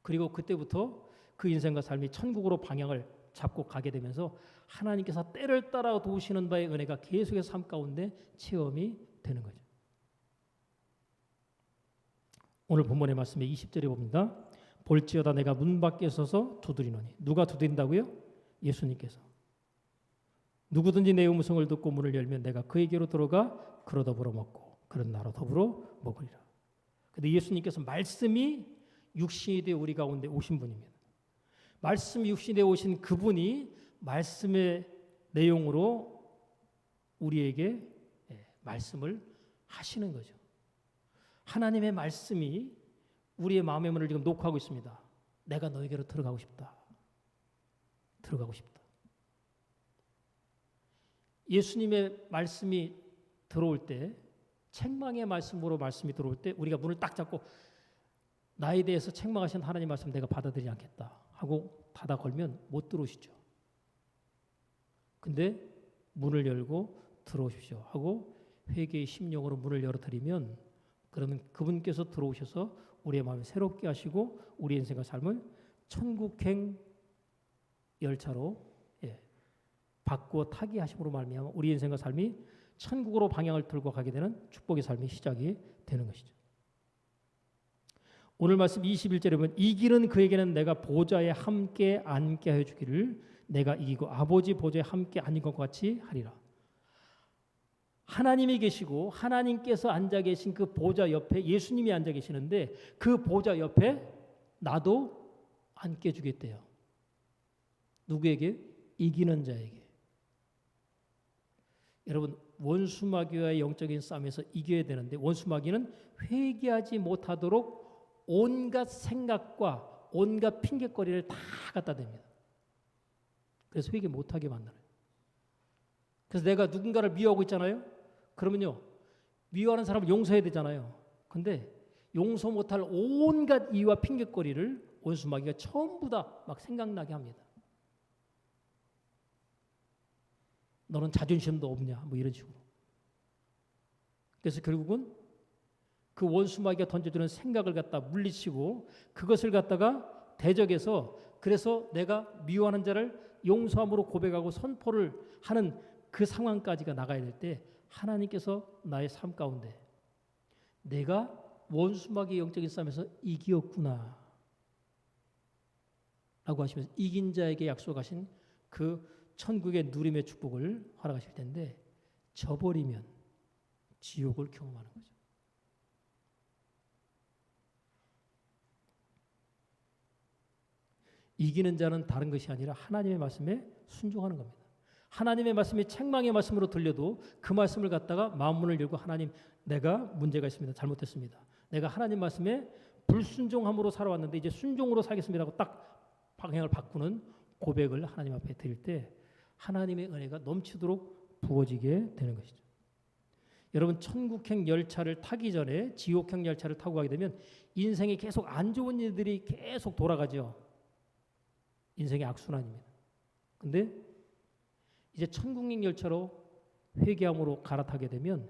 그리고 그때부터 그 인생과 삶이 천국으로 방향을 잡고 가게 되면서 하나님께서 때를 따라 도우시는 바의 은혜가 계속해서 삶 가운데 체험이 되는 거죠. 오늘 본문의 말씀에 20절에 봅니다. 볼지어다 내가 문 밖에 서서 두드리노니. 누가 두드린다고요? 예수님께서. 누구든지 내 음성을 듣고 문을 열면 내가 그에게로 들어가 그로 더불어 먹고 그런 나로 더불어 먹으리라. 근데 예수님께서 말씀이 육신이 되어 우리 가운데 오신 분입니다. 말씀이 육신이 되어 오신 그분이 말씀의 내용으로 우리에게 말씀을 하시는 거죠. 하나님의 말씀이 우리의 마음의 문을 지금 녹화하고 있습니다. 내가 너에게로 들어가고 싶다. 들어가고 싶다. 예수님의 말씀이 들어올 때, 책망의 말씀으로 말씀이 들어올 때 우리가 문을 딱 잡고 나에 대해서 책망하신 하나님 말씀 내가 받아들이지 않겠다 하고 닫아 걸면 못 들어오시죠. 근데 문을 열고 들어오십시오 하고 회개의 심령으로 문을 열어드리면, 그러면 그분께서 들어오셔서 우리의 마음을 새롭게 하시고 우리 인생과 삶을 천국행 열차로 바꾸어 타게 하심으로 말미암아 우리 인생과 삶이 천국으로 방향을 들고 가게 되는 축복의 삶의 시작이 되는 것이죠. 오늘 말씀 21절에 보면 이 길은 그에게는 내가 보좌에 함께 앉게 하여 주기를 내가 이기고 아버지 보좌에 함께 앉은 것 같이 하리라. 하나님이 계시고 하나님께서 앉아 계신 그 보좌 옆에 예수님이 앉아 계시는데 그 보좌 옆에 나도 앉게 주겠대요. 누구에게? 이기는 자에게. 여러분, 원수마귀와의 영적인 싸움에서 이겨야 되는데 원수마귀는 회개하지 못하도록 온갖 생각과 온갖 핑계거리를 다 갖다 댑니다. 그래서 회개 못하게 만들어요. 그래서 내가 누군가를 미워하고 있잖아요. 그러면요, 미워하는 사람을 용서해야 되잖아요. 근데 용서 못할 온갖 이유와 핑계거리를 원수마귀가 전부 다 막 생각나게 합니다. 너는 자존심도 없냐, 뭐 이런 식으로. 그래서 결국은 그 원수마귀가 던져주는 생각을 갖다 물리치고 그것을 갖다가 대적해서, 그래서 내가 미워하는 자를 용서함으로 고백하고 선포를 하는 그 상황까지가 나가야 될 때 하나님께서 나의 삶 가운데 내가 원수마귀의 영적인 싸움에서 이기었구나 라고 하시면서 이긴 자에게 약속하신 그 천국의 누림의 축복을 허락하실 텐데 져버리면 지옥을 경험하는 거죠. 이기는 자는 다른 것이 아니라 하나님의 말씀에 순종하는 겁니다. 하나님의 말씀이 책망의 말씀으로 들려도 그 말씀을 갖다가 마음 문을 열고 하나님, 내가 문제가 있습니다. 잘못했습니다. 내가 하나님 말씀에 불순종함으로 살아왔는데 이제 순종으로 살겠습니다 하고 딱 방향을 바꾸는 고백을 하나님 앞에 드릴 때 하나님의 은혜가 넘치도록 부어지게 되는 것이죠. 여러분, 천국행 열차를 타기 전에 지옥행 열차를 타고 가게 되면 인생에 계속 안 좋은 일들이 계속 돌아가죠. 인생의 악순환입니다. 근데 이제 천국행 열차로 회개함으로 갈아타게 되면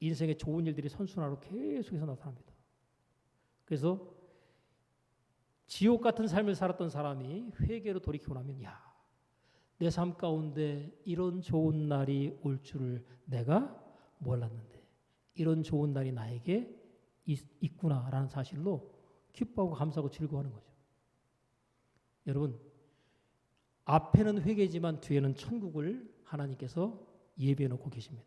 인생의 좋은 일들이 선순환으로 계속해서 나타납니다. 그래서 지옥 같은 삶을 살았던 사람이 회개로 돌이키고 나면, 야, 내 삶 가운데 이런 좋은 날이 올 줄을 내가 몰랐는데 이런 좋은 날이 나에게 있구나라는 사실로 기뻐하고 감사하고 즐거워하는 거죠. 여러분, 앞에는 회개지만 뒤에는 천국을 하나님께서 예비해 놓고 계십니다.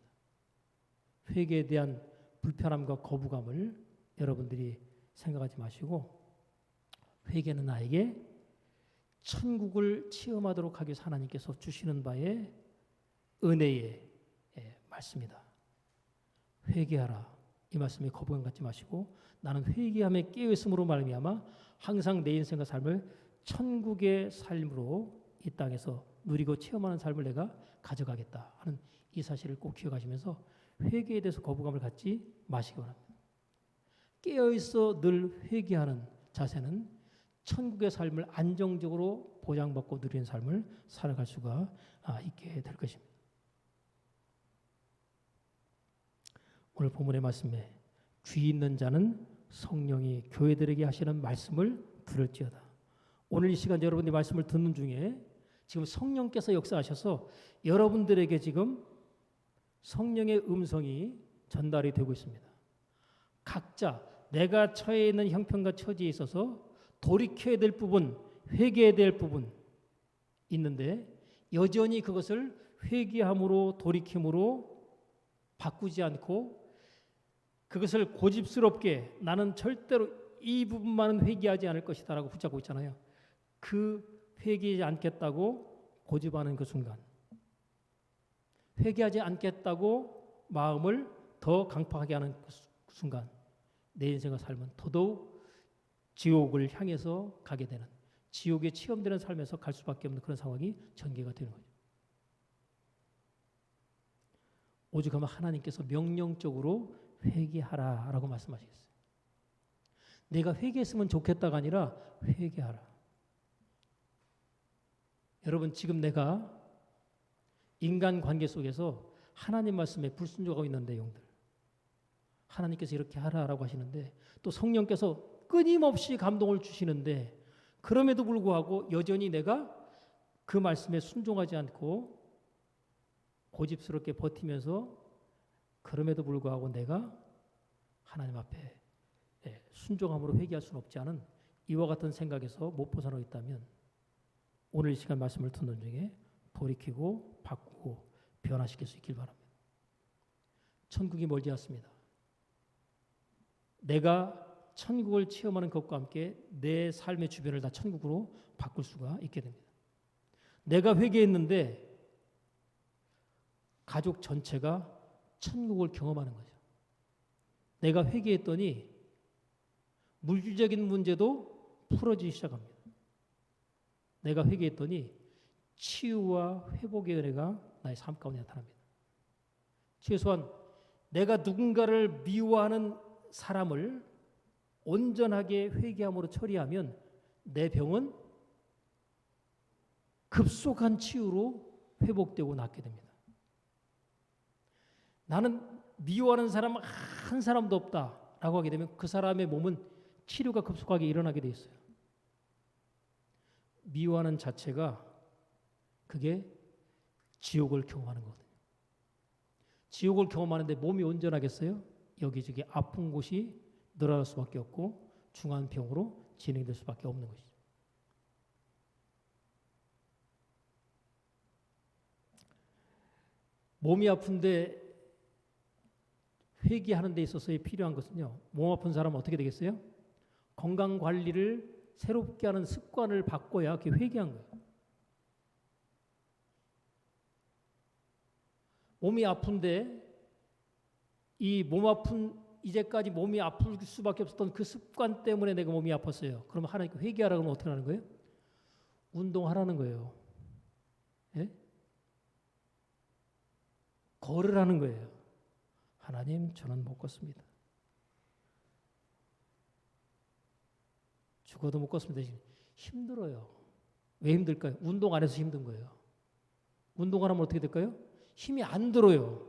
회개에 대한 불편함과 거부감을 여러분들이 생각하지 마시고 회개는 나에게 천국을 체험하도록 하기 위해서 하나님께서 주시는 바의 은혜의 말씀이다. 회개하라. 이 말씀에 거부감 갖지 마시고 나는 회개함에 깨어있음으로 말미암아 항상 내 인생과 삶을 천국의 삶으로 이 땅에서 누리고 체험하는 삶을 내가 가져가겠다 하는 이 사실을 꼭 기억하시면서 회개에 대해서 거부감을 갖지 마시기 바랍니다. 깨어있어 늘 회개하는 자세는 천국의 삶을 안정적으로 보장받고 누리는 삶을 살아갈 수가 있게 될 것입니다. 오늘 본문의 말씀에 귀 있는 자는 성령이 교회들에게 하시는 말씀을 들을지어다. 오늘 이 시간 여러분이 말씀을 듣는 중에 지금 성령께서 역사하셔서 여러분들에게 지금 성령의 음성이 전달이 되고 있습니다. 각자 내가 처해 있는 형편과 처지에 있어서 돌이켜야 될 부분, 회개해야 될 부분 있는데 여전히 그것을 회개함으로 돌이킴으로 바꾸지 않고 그것을 고집스럽게 나는 절대로 이 부분만은 회개하지 않을 것이다 라고 붙잡고 있잖아요. 그 회개하지 않겠다고 고집하는 그 순간, 회개하지 않겠다고 마음을 더 강팍하게 하는 그 순간, 내 인생과 삶은 더더욱 지옥을 향해서 가게 되는, 지옥에 체험되는 삶에서 갈 수밖에 없는 그런 상황이 전개가 되는 거죠. 오죽하면 하나님께서 명령적으로 회개하라라고 말씀하시겠어요. 내가 회개했으면 좋겠다가 아니라 회개하라. 여러분, 지금 내가 인간관계 속에서 하나님 말씀에 불순종하고 있는 내용들, 하나님께서 이렇게 하라라고 하시는데 또 성령께서 끊임없이 감동을 주시는데 그럼에도 불구하고 여전히 내가 그 말씀에 순종하지 않고 고집스럽게 버티면서 그럼에도 불구하고 내가 하나님 앞에 순종함으로 회개할 수는 없지 않은 이와 같은 생각에서 못 벗어나고 있다면 오늘 이 시간 말씀을 듣는 중에 돌이키고 바꾸고 변화시킬 수 있길 바랍니다. 천국이 멀지 않습니다. 내가 천국을 체험하는 것과 함께 내 삶의 주변을 다 천국으로 바꿀 수가 있게 됩니다. 내가 회개했는데 가족 전체가 천국을 경험하는 거죠. 내가 회개했더니 물질적인 문제도 풀어지기 시작합니다. 내가 회개했더니 치유와 회복의 은혜가 나의 삶 가운데 나타납니다. 최소한 내가 누군가를 미워하는 사람을 온전하게 회개함으로 처리하면 내 병은 급속한 치유로 회복되고 낫게 됩니다. 나는 미워하는 사람 한 사람도 없다라고 하게 되면 그 사람의 몸은 치료가 급속하게 일어나게 돼 있어요. 미워하는 자체가 그게 지옥을 경험하는 거거든요. 지옥을 경험하는데 몸이 온전하겠어요? 여기저기 아픈 곳이 늘어날 수밖에 없고 중한 병으로 진행될 수밖에 없는 것이죠. 몸이 아픈데 회개하는 데 있어서 필요한 것은요. 몸 아픈 사람은 어떻게 되겠어요? 건강관리를 새롭게 하는 습관을 바꿔야 그게 회개한 거예요. 몸이 아픈데 이 몸 아픈 이제까지 몸이 아플 수밖에 없었던 그 습관 때문에 내가 몸이 아팠어요. 그러면 하나님께 회개하라고 하면 어떻게 하는 거예요? 운동하라는 거예요. 예? 걸으라는 거예요. 하나님, 저는 못 걷습니다. 죽어도 못 걷습니다. 힘들어요. 왜 힘들까요? 운동 안 해서 힘든 거예요. 운동 안 하면 어떻게 될까요? 힘이 안 들어요.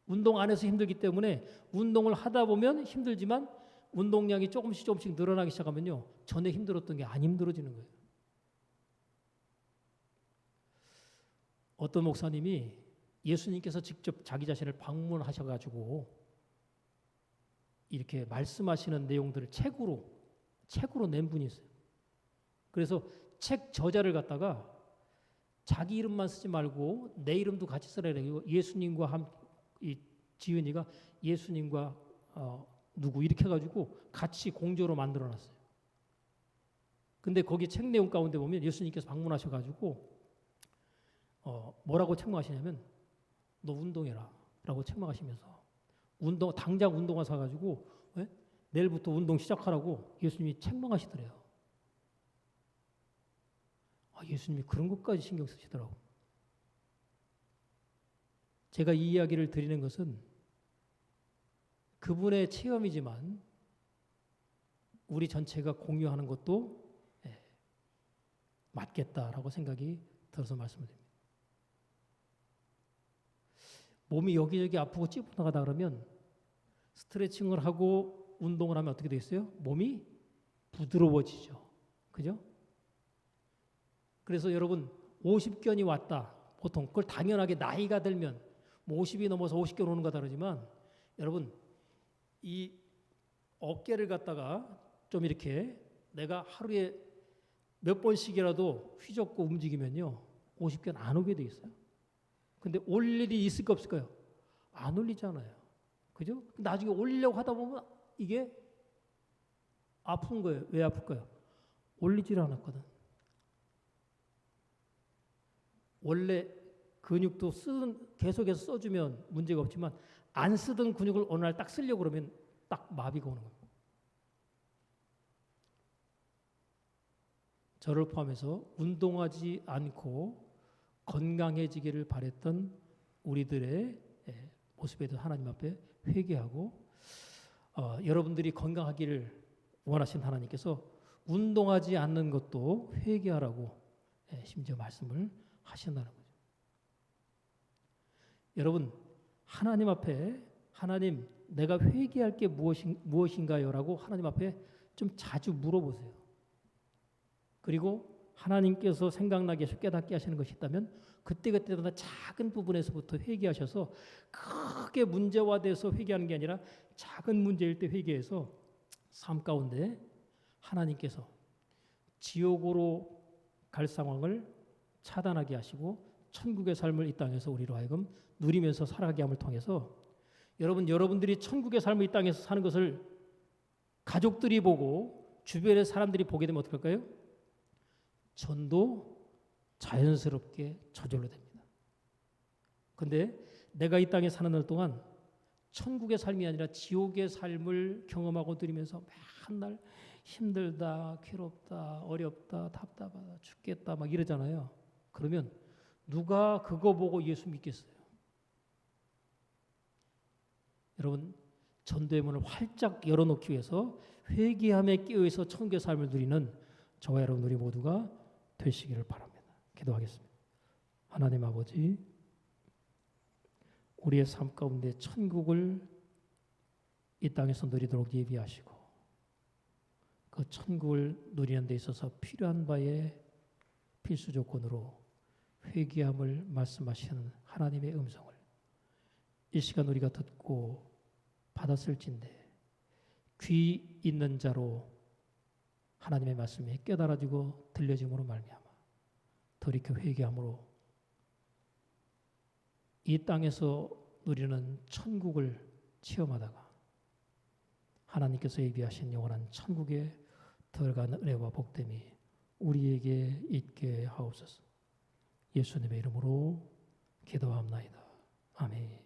운동 안 해서 힘들기 때문에 운동을 하다 보면 힘들지만 운동량이 조금씩 늘어나기 시작하면요. 전에 힘들었던 게 안 힘들어지는 거예요. 어떤 목사님이 예수님께서 직접 자기 자신을 방문하셔가지고 이렇게 말씀하시는 내용들을 책으로 낸 분이 있어요. 그래서 책 저자를 갖다가 자기 이름만 쓰지 말고 내 이름도 같이 쓰라 그래요. 예수님과 이 지은이가 예수님과 누구 이렇게 해가지고 같이 공조로 만들어놨어요. 근데 거기 책 내용 가운데 보면 예수님께서 방문하셔가지고 뭐라고 책망하시냐면 너 운동해라 라고 책망하시면서 당장 운동화 사가지고 내일부터 운동 시작하라고 예수님이 책망하시더래요. 예수님이 그런 것까지 신경 쓰시더라고요. 제가 이 이야기를 드리는 것은 그분의 체험이지만 우리 전체가 공유하는 것도 맞겠다라고 생각이 들어서 말씀을 드립니다. 몸이 여기저기 아프고 찌뿌나가다 그러면 스트레칭을 하고 운동을 하면 어떻게 되겠어요? 몸이 부드러워지죠. 그죠? 그래서 여러분 50견이 왔다. 보통 그걸 당연하게 나이가 들면 50이 넘어서 50견 오는 거다 그러지만 여러분 이 어깨를 갖다가 좀 이렇게 내가 하루에 몇 번씩이라도 휘젓고 움직이면요 50견 안 오게 돼 있어요. 근데 올 일이 있을까 없을까요? 안 올리잖아요. 그죠? 나중에 올리려고 하다 보면 이게 아픈 거예요. 왜 아플까요? 올리질 않았거든. 원래 근육도 계속해서 써주면 문제가 없지만 안 쓰던 근육을 어느 날 딱 쓰려고 그러면 딱 마비가 오는 겁니다. 저를 포함해서 운동하지 않고 건강해지기를 바랬던 우리들의 모습에 대해서 하나님 앞에 회개하고 여러분들이 건강하기를 원하신 하나님께서 운동하지 않는 것도 회개하라고 심지어 말씀을 하신다는 거죠. 여러분 하나님 앞에 하나님 내가 회개할 게 무엇인가요? 라고 하나님 앞에 좀 자주 물어보세요. 그리고 하나님께서 생각나게 해서 깨닫게 하시는 것이 있다면 그때그때마다 작은 부분에서부터 회개하셔서 크게 문제화돼서 회개하는 게 아니라 작은 문제일 때 회개해서 삶 가운데 하나님께서 지옥으로 갈 상황을 차단하게 하시고 천국의 삶을 이 땅에서 우리로 하여금 누리면서 살아가게 함을 통해서 여러분들이 천국의 삶을 이 땅에서 사는 것을 가족들이 보고 주변의 사람들이 보게 되면 어떻게 할까요? 전도 자연스럽게 저절로 됩니다. 근데 내가 이 땅에 사는 날 동안 천국의 삶이 아니라 지옥의 삶을 경험하고 누리면서 맨날 힘들다, 괴롭다, 어렵다, 답답하다, 죽겠다 막 이러잖아요. 그러면 누가 그거 보고 예수 믿겠어요? 여러분 전도의 문을 활짝 열어놓기 위해서 회개함에 끼어있어 천국의 삶을 누리는 저와 여러분 우리 모두가 되시기를 바랍니다. 기도하겠습니다. 하나님 아버지, 우리의 삶 가운데 천국을 이 땅에서 누리도록 예비하시고 그 천국을 누리는 데 있어서 필요한 바의 필수 조건으로 회개함을 말씀하시는 하나님의 음성을 이 시간 우리가 듣고 받았을진데 귀 있는 자로 하나님의 말씀이 깨달아지고 들려짐으로 말미암아 돌이켜 회개함으로 이 땅에서 누리는 천국을 체험하다가 하나님께서 예비하신 영원한 천국에 들어가는 은혜와 복됨이 우리에게 있게 하옵소서. 예수님의 이름으로 기도합나이다. 아멘.